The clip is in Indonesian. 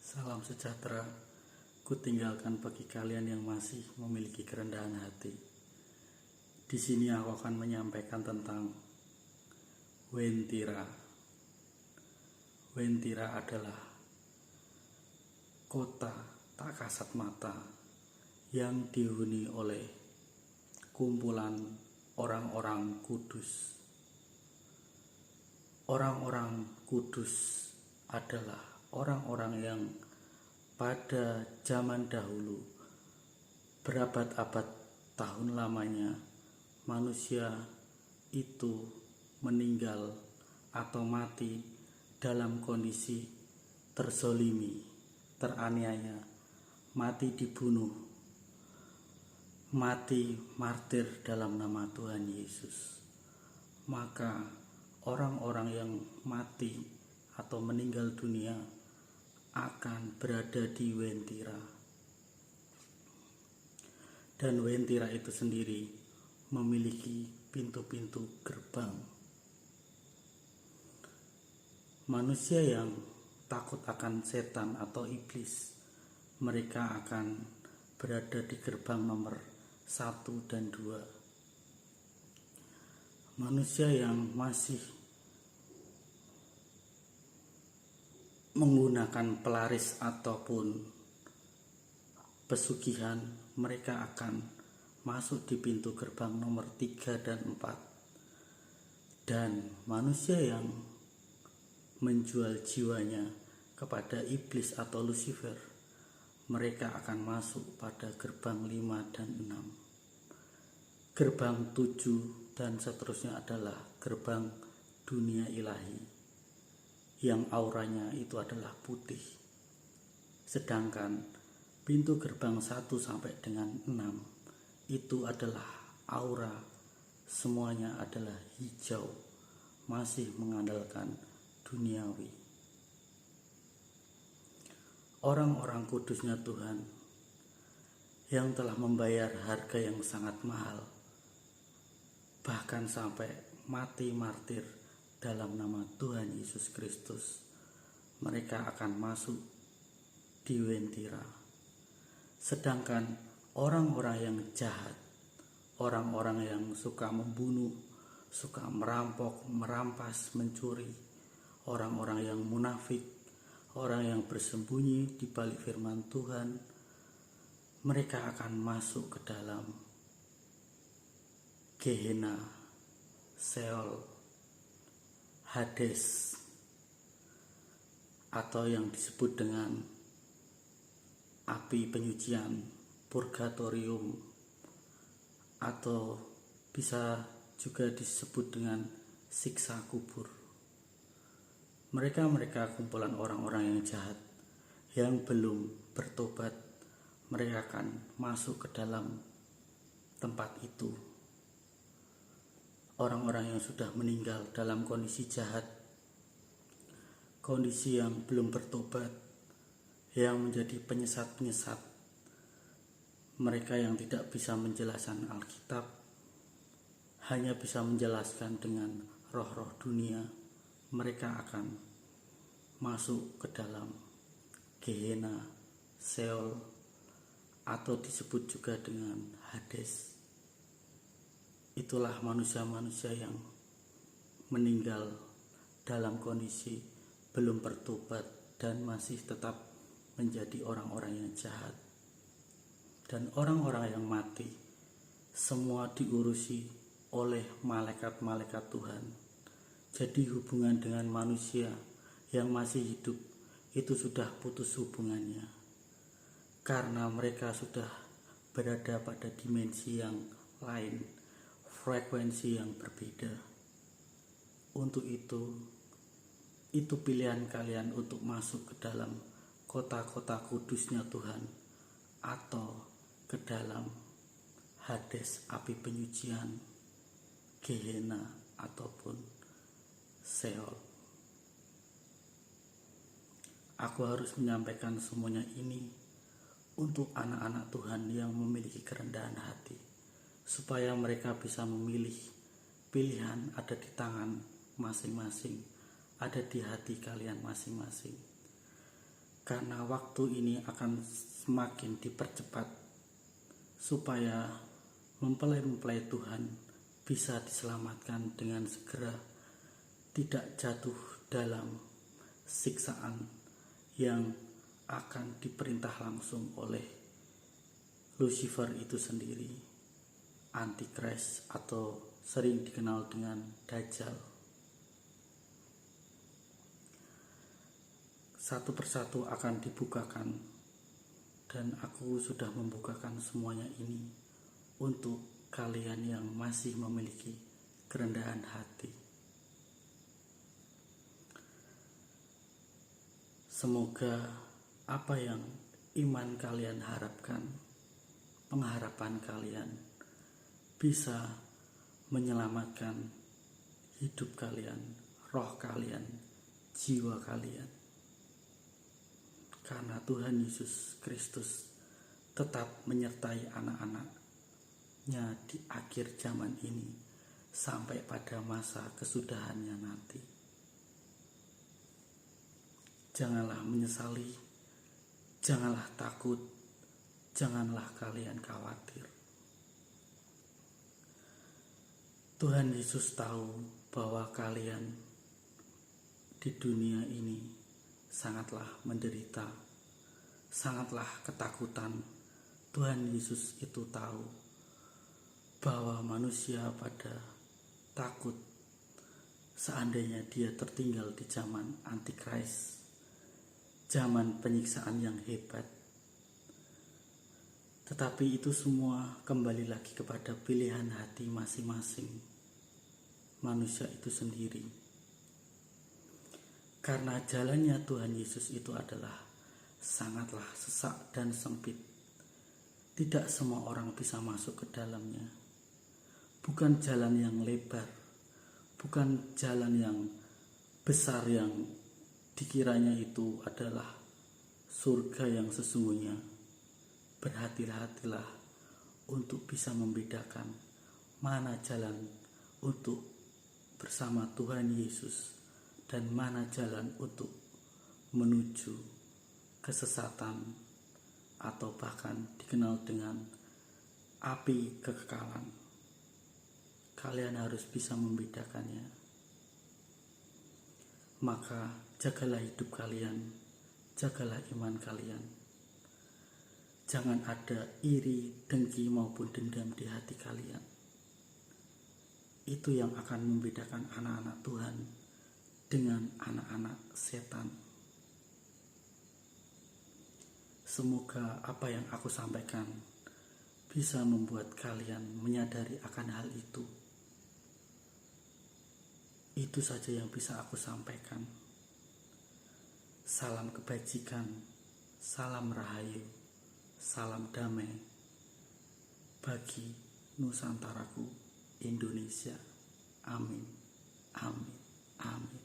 Salam sejahtera, kutinggalkan bagi kalian yang masih memiliki kerendahan hati. Di sini aku akan menyampaikan tentang Wentira. Wentira adalah kota tak kasat mata yang dihuni oleh kumpulan orang-orang kudus. Orang-orang kudus adalah orang-orang yang pada zaman dahulu, berabad-abad tahun lamanya, manusia itu meninggal atau mati dalam kondisi terzolimi, teraniaya, mati dibunuh, mati martir dalam nama Tuhan Yesus. Maka orang-orang yang mati atau meninggal dunia akan berada di Wentira. Dan Wentira itu sendiri memiliki pintu-pintu gerbang. Manusia yang takut akan setan atau iblis, mereka akan berada di gerbang nomor 1 dan 2. Manusia yang masih menggunakan pelaris ataupun pesugihan, mereka akan masuk di pintu gerbang nomor 3 dan 4. Dan manusia yang menjual jiwanya kepada iblis atau Lucifer, mereka akan masuk pada gerbang 5 dan 6. Gerbang 7 dan seterusnya adalah gerbang dunia ilahi, yang auranya itu adalah putih. Sedangkan pintu gerbang 1 sampai dengan 6 itu adalah aura, semuanya adalah hijau, masih mengandalkan duniawi. Orang-orang kudusnya Tuhan yang telah membayar harga yang sangat mahal, bahkan sampai mati martir dalam nama Tuhan Yesus Kristus, mereka akan masuk di Wentira. Sedangkan orang-orang yang jahat, orang-orang yang suka membunuh, suka merampok, merampas, mencuri, orang-orang yang munafik, orang yang bersembunyi di balik firman Tuhan, mereka akan masuk ke dalam Gehenna, Sheol, Hades, atau yang disebut dengan api penyucian, purgatorium, atau bisa juga disebut dengan siksa kubur. Mereka kumpulan orang-orang yang jahat yang belum bertobat, mereka akan masuk ke dalam tempat itu. Orang-orang yang sudah meninggal dalam kondisi jahat, kondisi yang belum bertobat, yang menjadi penyesat-penyesat, mereka yang tidak bisa menjelaskan Alkitab, hanya bisa menjelaskan dengan roh-roh dunia, mereka akan masuk ke dalam Gehenna, Sheol, atau disebut juga dengan Hades. Itulah manusia-manusia yang meninggal dalam kondisi belum bertobat dan masih tetap menjadi orang-orang yang jahat. Dan orang-orang yang mati semua diurusi oleh malaikat-malaikat Tuhan. Jadi hubungan dengan manusia yang masih hidup itu sudah putus hubungannya, karena mereka sudah berada pada dimensi yang lain, frekuensi yang berbeda. Untuk itu pilihan kalian untuk masuk ke dalam kota-kota kudusnya Tuhan, atau ke dalam Hades, api penyucian, Gehenna, ataupun Sheol. Aku harus menyampaikan semuanya ini untuk anak-anak Tuhan yang memiliki kerendahan hati, supaya mereka bisa memilih. Pilihan ada di tangan masing-masing, ada di hati kalian masing-masing. karena waktu ini akan semakin dipercepat supaya mempelai-mempelai Tuhan bisa diselamatkan dengan segera, tidak jatuh dalam siksaan yang akan diperintah langsung oleh Lucifer itu sendiri, Antikris atau sering dikenal dengan Dajjal. Satu persatu akan dibukakan, dan aku sudah membukakan semuanya ini untuk kalian yang masih memiliki kerendahan hati. Semoga apa yang iman kalian harapkan, pengharapan kalian bisa menyelamatkan hidup kalian, roh kalian, jiwa kalian. Karena Tuhan Yesus Kristus tetap menyertai anak-anaknya di akhir zaman ini sampai pada masa kesudahannya nanti. Janganlah menyesali, janganlah takut, janganlah kalian khawatir. Tuhan Yesus tahu bahwa kalian di dunia ini sangatlah menderita, sangatlah ketakutan. Tuhan Yesus itu tahu bahwa manusia pada takut seandainya dia tertinggal di zaman Antikris, zaman penyiksaan yang hebat. Tetapi itu semua kembali lagi kepada pilihan hati masing-masing manusia itu sendiri. Karena jalannya Tuhan Yesus itu adalah sangatlah sesak dan sempit. Tidak semua orang bisa masuk ke dalamnya. Bukan jalan yang lebar, bukan jalan yang besar yang dikiranya itu adalah surga yang sesungguhnya. Berhati-hatilah untuk bisa membedakan mana jalan untuk bersama Tuhan Yesus dan mana jalan untuk menuju kesesatan atau bahkan dikenal dengan api kekekalan. Kalian harus bisa membedakannya. Maka jagalah hidup kalian, jagalah iman kalian. Jangan ada iri, dengki maupun dendam di hati kalian. Itu yang akan membedakan anak-anak Tuhan dengan anak-anak setan. Semoga apa yang aku sampaikan bisa membuat kalian menyadari akan hal itu. Itu saja yang bisa aku sampaikan. Salam kebajikan, salam rahayu, salam damai bagi Nusantaraku Indonesia. Amin, amin, amin.